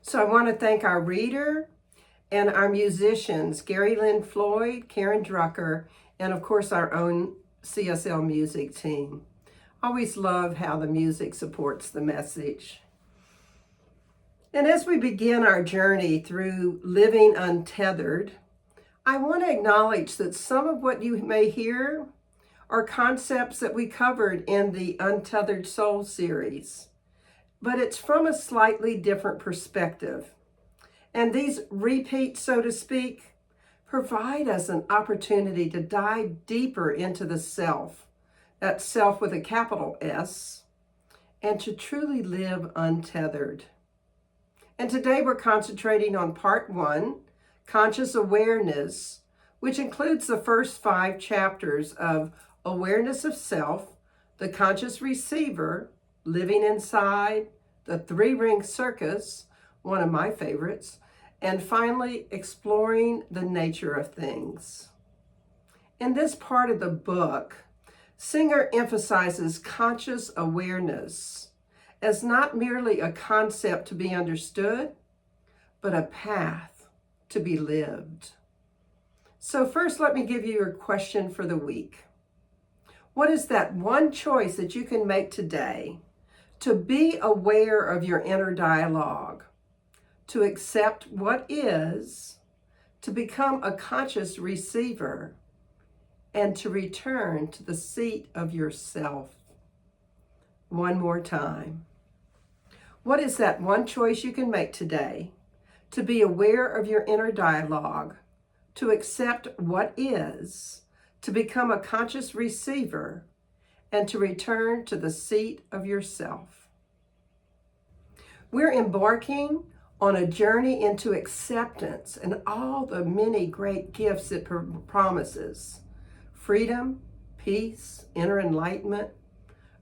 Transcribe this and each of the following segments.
So I want to thank our reader and our musicians, Gary Lynn Floyd, Karen Drucker, and of course our own CSL music team. Always love how the music supports the message. And as we begin our journey through living untethered, I want to acknowledge that some of what you may hear are concepts that we covered in the Untethered Soul series, but it's from a slightly different perspective. And these repeats, so to speak, provide us an opportunity to dive deeper into the self, that self with a capital S, and to truly live untethered. And today we're concentrating on part 1, conscious awareness, which includes the first 5 chapters of awareness of self, the conscious receiver, living inside, the 3-ring circus, one of my favorites, and finally exploring the nature of things. In this part of the book, Singer emphasizes conscious awareness as not merely a concept to be understood, but a path to be lived. So first, let me give you your question for the week. What is that one choice that you can make today to be aware of your inner dialogue, to accept what is, to become a conscious receiver, and to return to the seat of yourself? One more time. What is that one choice you can make today to be aware of your inner dialogue, to accept what is, to become a conscious receiver, and to return to the seat of yourself? We're embarking on a journey into acceptance and all the many great gifts it promises. Freedom, peace, inner enlightenment,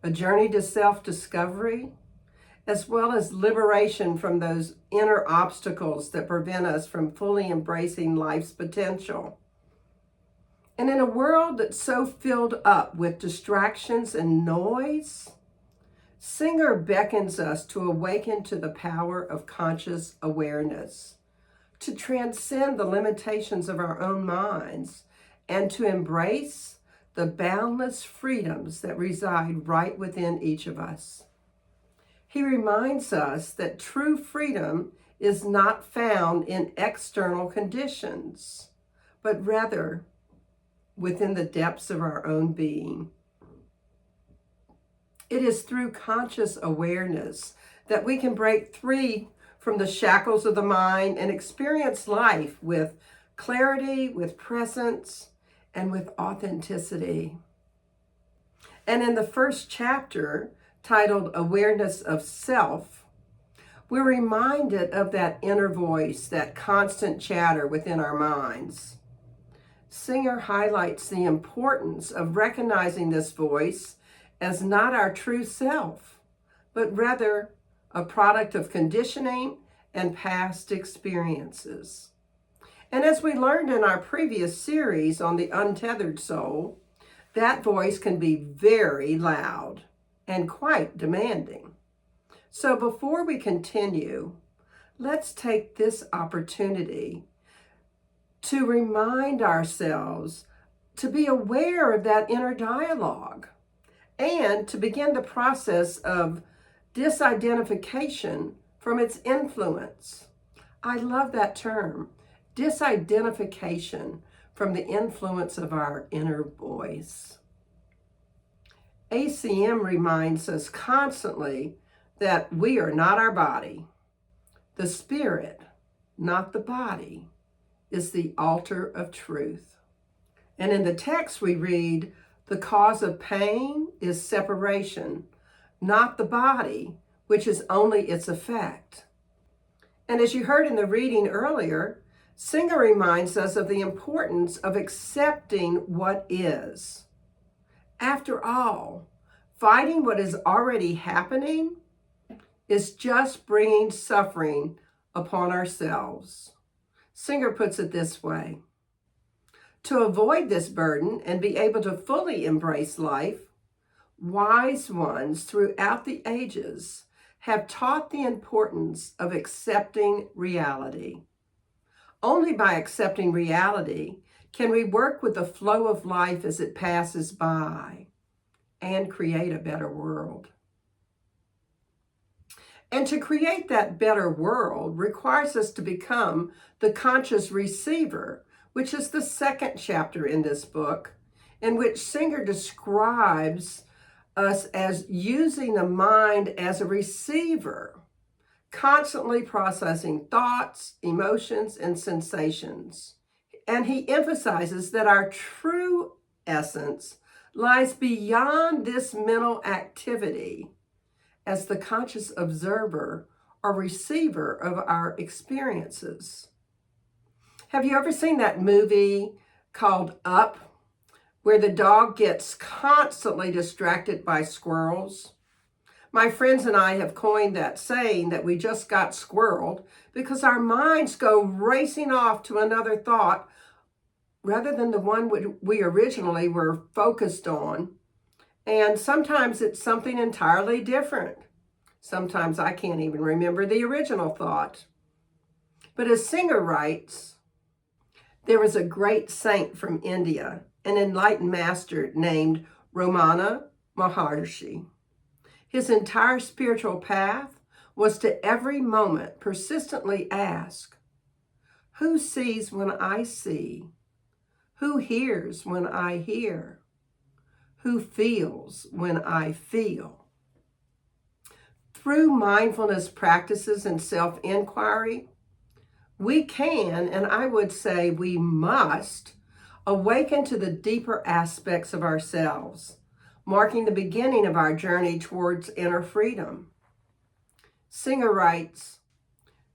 a journey to self-discovery, as well as liberation from those inner obstacles that prevent us from fully embracing life's potential. And in a world that's so filled up with distractions and noise, Singer beckons us to awaken to the power of conscious awareness, to transcend the limitations of our own minds, and to embrace the boundless freedoms that reside right within each of us. He reminds us that true freedom is not found in external conditions, but rather within the depths of our own being. It is through conscious awareness that we can break free from the shackles of the mind and experience life with clarity, with presence, and with authenticity. And in the first chapter, titled Awareness of Self, we're reminded of that inner voice, that constant chatter within our minds. Singer highlights the importance of recognizing this voice as not our true self, but rather a product of conditioning and past experiences. And as we learned in our previous series on the untethered soul, that voice can be very loud and quite demanding. So before we continue, let's take this opportunity to remind ourselves to be aware of that inner dialogue and to begin the process of disidentification from its influence. I love that term, disidentification from the influence of our inner voice. ACM reminds us constantly that we are not our body. The spirit, not the body, is the altar of truth. And in the text we read, the cause of pain is separation, not the body, which is only its effect. And as you heard in the reading earlier, Singer reminds us of the importance of accepting what is. After all, fighting what is already happening is just bringing suffering upon ourselves. Singer puts it this way: to avoid this burden and be able to fully embrace life, wise ones throughout the ages have taught the importance of accepting reality. Only by accepting reality can we work with the flow of life as it passes by and create a better world. And to create that better world requires us to become the conscious receiver, which is the second chapter in this book, in which Singer describes us as using the mind as a receiver, constantly processing thoughts, emotions, and sensations. And he emphasizes that our true essence lies beyond this mental activity as the conscious observer or receiver of our experiences. Have you ever seen that movie called Up, where the dog gets constantly distracted by squirrels? My friends and I have coined that saying that we just got squirreled because our minds go racing off to another thought rather than the one we originally were focused on. And sometimes it's something entirely different. Sometimes I can't even remember the original thought. But as Singer writes, there was a great saint from India, an enlightened master named Ramana Maharshi. His entire spiritual path was to every moment persistently ask, who sees when I see? Who hears when I hear? Who feels when I feel? Through mindfulness practices and self-inquiry, we can, and I would say we must, awaken to the deeper aspects of ourselves, marking the beginning of our journey towards inner freedom. Singer writes,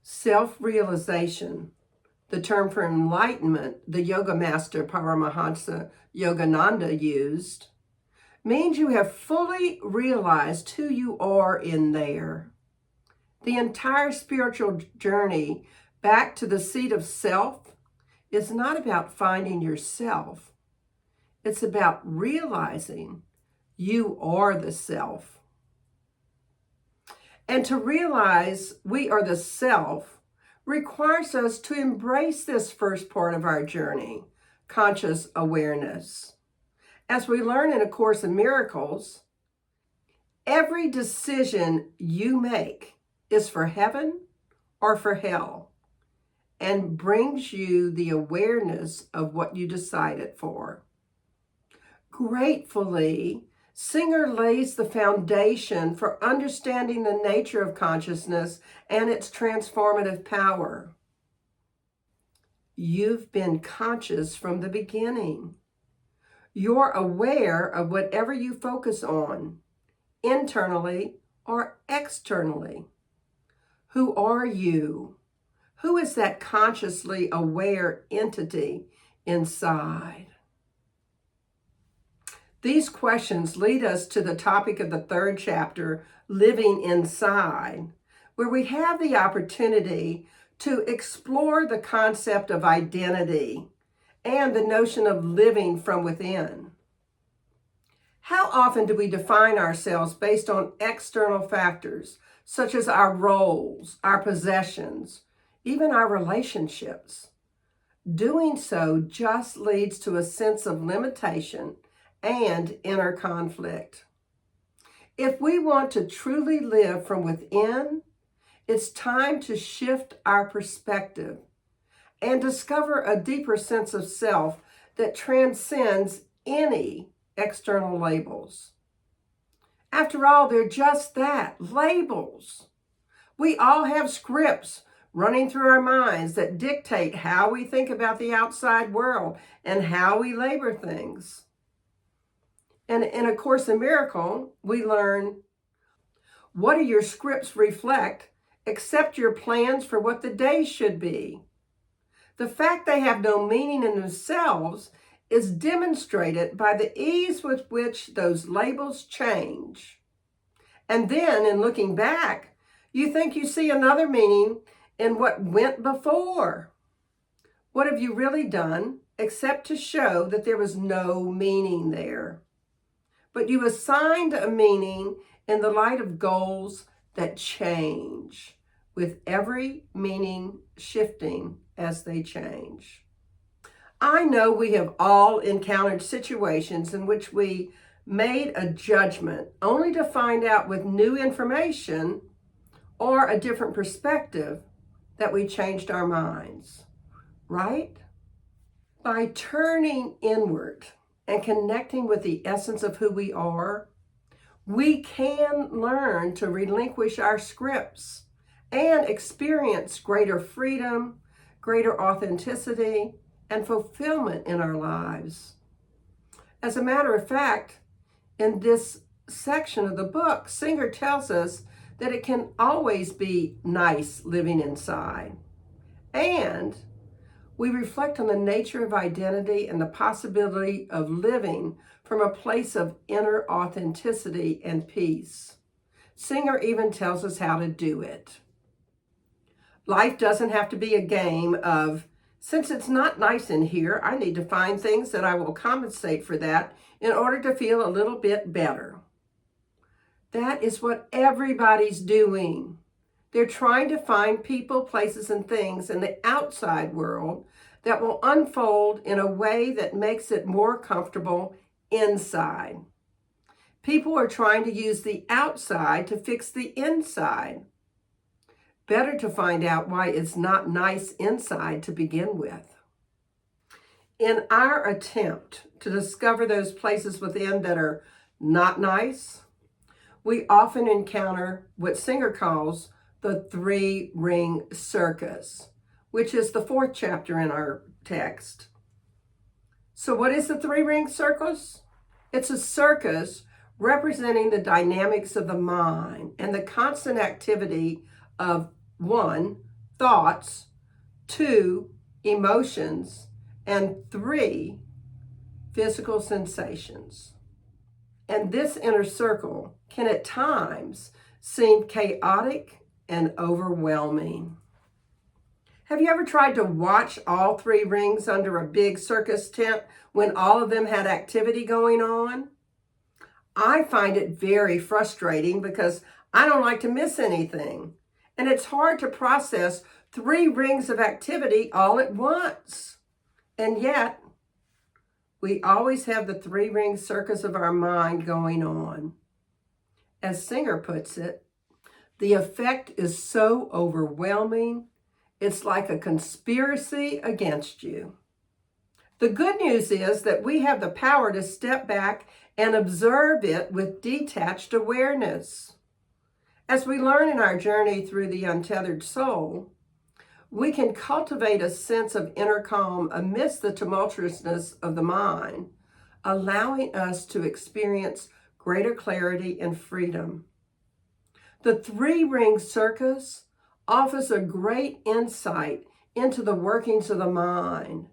self-realization, the term for enlightenment the yoga master Paramahansa Yogananda used, means you have fully realized who you are in there. The entire spiritual journey back to the seat of self is not about finding yourself. It's about realizing you are the self. And to realize we are the self requires us to embrace this first part of our journey, conscious awareness. As we learn in A Course in Miracles, every decision you make is for heaven or for hell and brings you the awareness of what you decided for. Gratefully, Singer lays the foundation for understanding the nature of consciousness and its transformative power. You've been conscious from the beginning. You're aware of whatever you focus on, internally or externally. Who are you? Who is that consciously aware entity inside? These questions lead us to the topic of the third chapter, Living Inside, where we have the opportunity to explore the concept of identity and the notion of living from within. How often do we define ourselves based on external factors, such as our roles, our possessions, even our relationships? Doing so just leads to a sense of limitation and inner conflict. If we want to truly live from within, it's time to shift our perspective and discover a deeper sense of self that transcends any external labels. After all, they're just that, labels. We all have scripts running through our minds that dictate how we think about the outside world and how we label things. And in A Course in Miracles, we learn, what do your scripts reflect except your plans for what the day should be? The fact they have no meaning in themselves is demonstrated by the ease with which those labels change. And then, in looking back, you think you see another meaning in what went before. What have you really done except to show that there was no meaning there? But you assigned a meaning in the light of goals that change, with every meaning shifting as they change. I know we have all encountered situations in which we made a judgment only to find out with new information or a different perspective that we changed our minds, right? By turning inward and connecting with the essence of who we are, we can learn to relinquish our scripts and experience greater freedom, greater authenticity, and fulfillment in our lives. As a matter of fact, in this section of the book, Singer tells us that it can always be nice living inside. And we reflect on the nature of identity and the possibility of living from a place of inner authenticity and peace. Singer even tells us how to do it. Life doesn't have to be a game of, since it's not nice in here, I need to find things that I will compensate for that in order to feel a little bit better. That is what everybody's doing. They're trying to find people, places, and things in the outside world that will unfold in a way that makes it more comfortable inside. People are trying to use the outside to fix the inside. Better to find out why it's not nice inside to begin with. In our attempt to discover those places within that are not nice, we often encounter what Singer calls the three-ring circus, which is the 4th chapter in our text. So what is the three-ring circus? It's a circus representing the dynamics of the mind and the constant activity of 1, thoughts, 2, emotions, and 3, physical sensations. And this inner circle can at times seem chaotic and overwhelming. Have you ever tried to watch all 3 rings under a big circus tent when all of them had activity going on? I find it very frustrating because I don't like to miss anything. And it's hard to process 3 rings of activity all at once. And yet, we always have the 3-ring circus of our mind going on. As Singer puts it, the effect is so overwhelming, it's like a conspiracy against you. The good news is that we have the power to step back and observe it with detached awareness. As we learn in our journey through the untethered soul, we can cultivate a sense of inner calm amidst the tumultuousness of the mind, allowing us to experience greater clarity and freedom. The 3-ring circus offers a great insight into the workings of the mind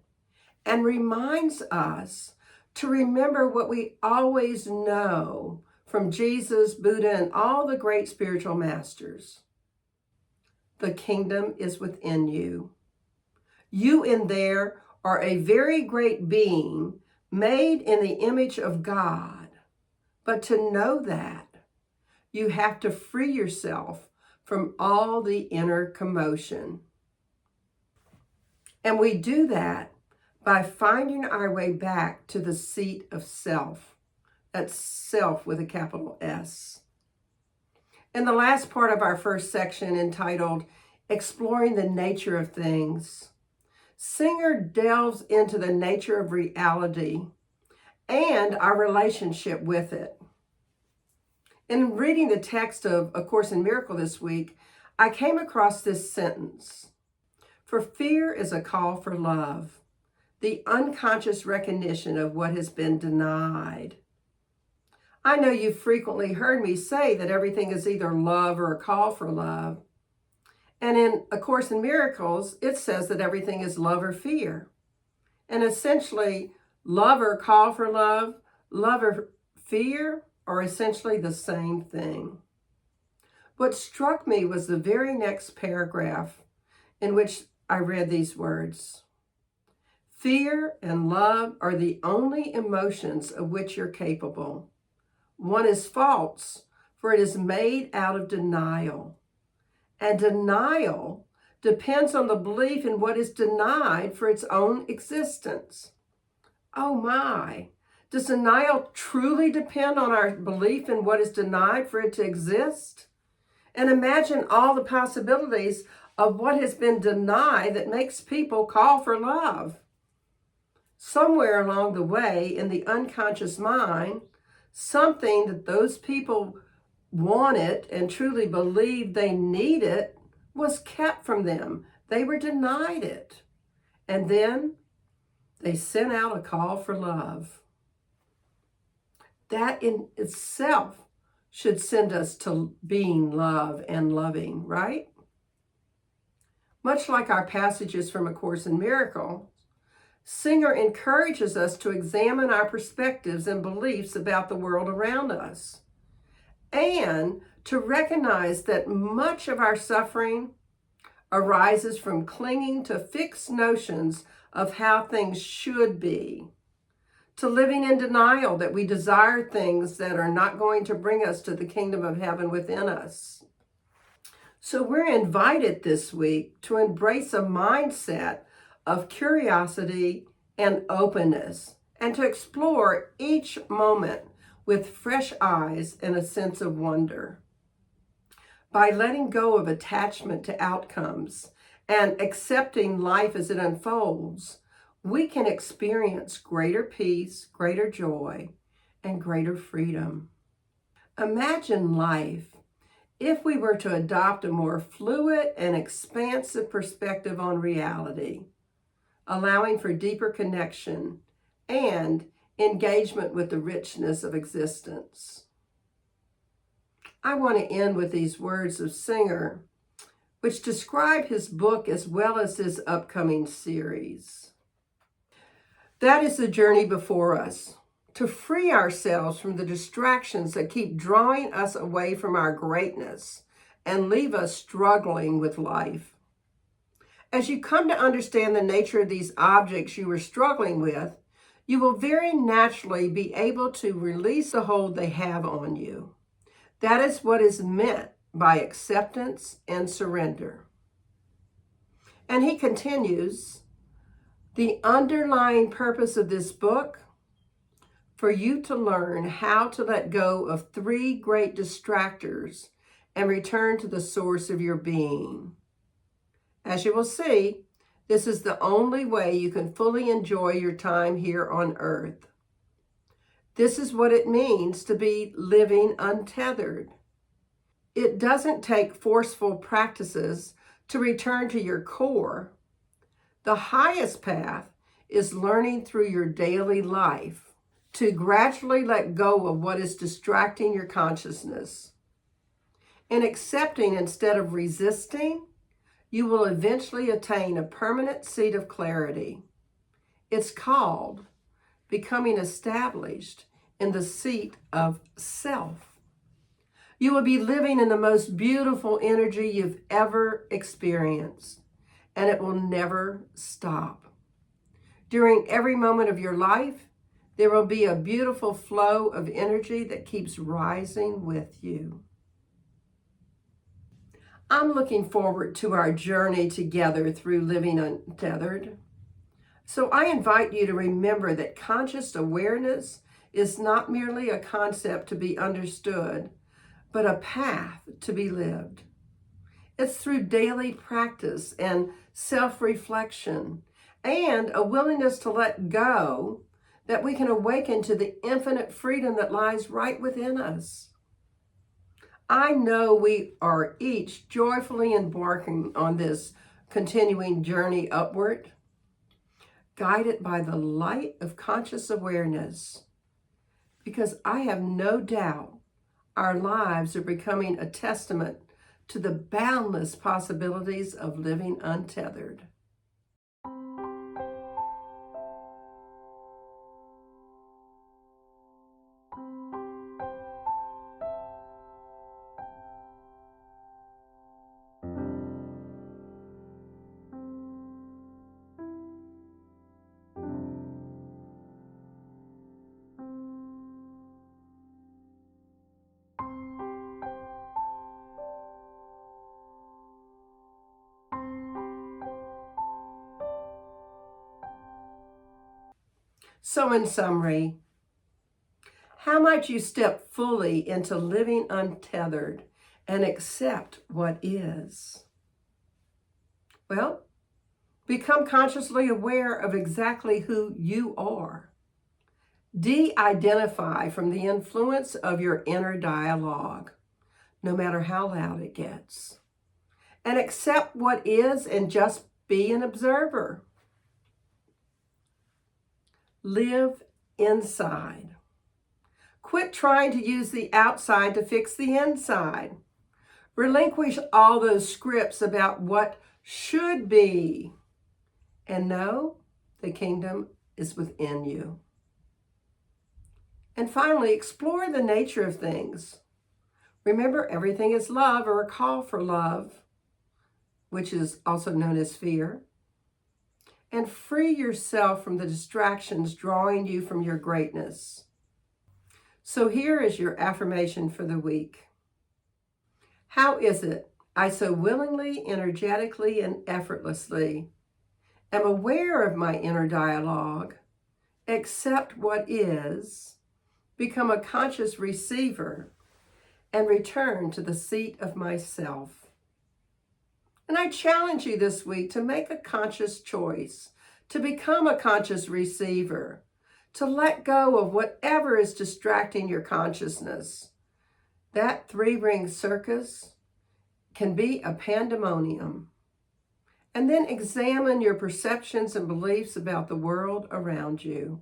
and reminds us to remember what we always know from Jesus, Buddha, and all the great spiritual masters. The kingdom is within you. You in there are a very great being made in the image of God. But to know that, you have to free yourself from all the inner commotion. And we do that by finding our way back to the seat of self. That's self with a capital S. In the last part of our first section entitled Exploring the Nature of Things, Singer delves into the nature of reality and our relationship with it. In reading the text of A Course in Miracles this week, I came across this sentence. For fear is a call for love, the unconscious recognition of what has been denied. I know you've frequently heard me say that everything is either love or a call for love. And in A Course in Miracles, it says that everything is love or fear. And essentially, love or call for love or fear are essentially the same thing. What struck me was the very next paragraph in which I read these words. Fear and love are the only emotions of which you're capable. One is false, for it is made out of denial. And denial depends on the belief in what is denied for its own existence. Oh my, does denial truly depend on our belief in what is denied for it to exist? And imagine all the possibilities of what has been denied that makes people call for love. Somewhere along the way in the unconscious mind, something that those people wanted and truly believed they needed was kept from them. They were denied it. And then they sent out a call for love. That in itself should send us to being love and loving, right? Much like our passages from A Course in Miracles, Singer encourages us to examine our perspectives and beliefs about the world around us, and to recognize that much of our suffering arises from clinging to fixed notions of how things should be, to living in denial that we desire things that are not going to bring us to the kingdom of heaven within us. So we're invited this week to embrace a mindset of curiosity and openness, and to explore each moment with fresh eyes and a sense of wonder. By letting go of attachment to outcomes and accepting life as it unfolds, we can experience greater peace, greater joy, and greater freedom. Imagine life if we were to adopt a more fluid and expansive perspective on reality, allowing for deeper connection and engagement with the richness of existence. I want to end with these words of Singer, which describe his book as well as his upcoming series. That is the journey before us, to free ourselves from the distractions that keep drawing us away from our greatness and leave us struggling with life. As you come to understand the nature of these objects you are struggling with, you will very naturally be able to release the hold they have on you. That is what is meant by acceptance and surrender. And he continues, the underlying purpose of this book, for you to learn how to let go of 3 great distractors and return to the source of your being. As you will see, this is the only way you can fully enjoy your time here on earth. This is what it means to be living untethered. It doesn't take forceful practices to return to your core. The highest path is learning through your daily life to gradually let go of what is distracting your consciousness. In accepting instead of resisting, you will eventually attain a permanent seat of clarity. It's called becoming established in the seat of self. You will be living in the most beautiful energy you've ever experienced, and it will never stop. During every moment of your life, there will be a beautiful flow of energy that keeps rising with you. I'm looking forward to our journey together through living untethered. So I invite you to remember that conscious awareness is not merely a concept to be understood, but a path to be lived. It's through daily practice and self-reflection and a willingness to let go that we can awaken to the infinite freedom that lies right within us. I know we are each joyfully embarking on this continuing journey upward, guided by the light of conscious awareness, because I have no doubt our lives are becoming a testament to the boundless possibilities of living untethered. So in summary, how might you step fully into living untethered and accept what is? Well, become consciously aware of exactly who you are. De-identify from the influence of your inner dialogue, no matter how loud it gets. And accept what is and just be an observer. Live inside. Quit trying to use the outside to fix the inside. Relinquish all those scripts about what should be. And know the kingdom is within you. And finally, explore the nature of things. Remember, everything is love or a call for love, which is also known as fear. And free yourself from the distractions drawing you from your greatness. So here is your affirmation for the week. How is it I so willingly, energetically, and effortlessly am aware of my inner dialogue, accept what is, become a conscious receiver, and return to the seat of myself? And I challenge you this week to make a conscious choice, to become a conscious receiver, to let go of whatever is distracting your consciousness. That three-ring circus can be a pandemonium. And then examine your perceptions and beliefs about the world around you.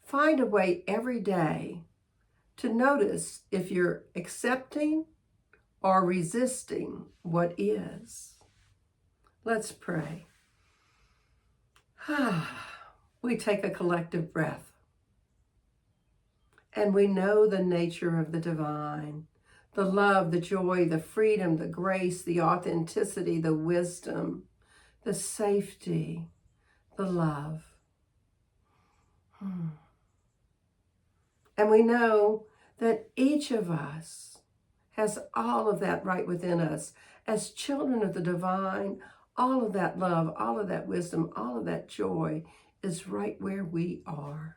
Find a way every day to notice if you're accepting or resisting what is. Let's pray. We take a collective breath. And we know the nature of the divine, the love, the joy, the freedom, the grace, the authenticity, the wisdom, the safety, the love. And we know that each of us has all of that right within us. As children of the divine, all of that love, all of that wisdom, all of that joy is right where we are.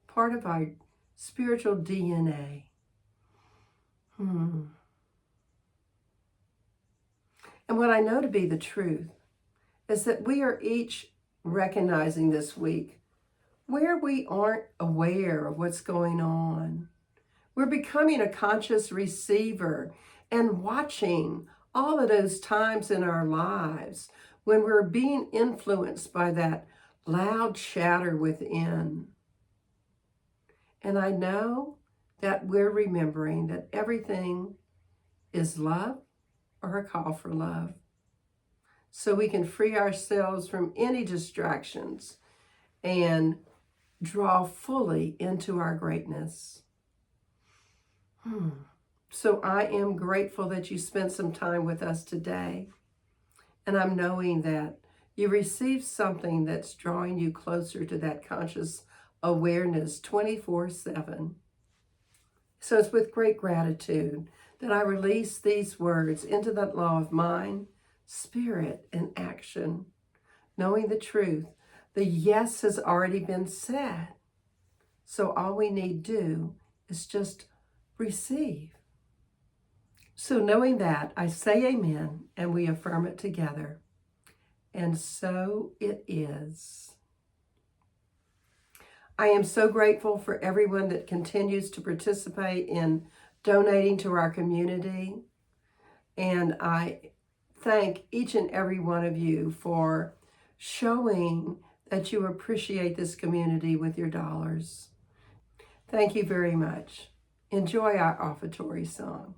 Part of our spiritual DNA. And what I know to be the truth is that we are each recognizing this week where we aren't aware of what's going on. We're becoming a conscious receiver and watching all of those times in our lives when we're being influenced by that loud chatter within. And I know that we're remembering that everything is love or a call for love. So we can free ourselves from any distractions and draw fully into our greatness. So I am grateful that you spent some time with us today. And I'm knowing that you received something that's drawing you closer to that conscious awareness 24/7. So it's with great gratitude that I release these words into that law of mind, spirit, and action, knowing the truth. The yes has already been said. So all we need to do is just receive. So knowing that, I say amen, and we affirm it together. And so it is. I am so grateful for everyone that continues to participate in donating to our community. And I thank each and every one of you for showing that you appreciate this community with your dollars. Thank you very much. Enjoy our offertory song.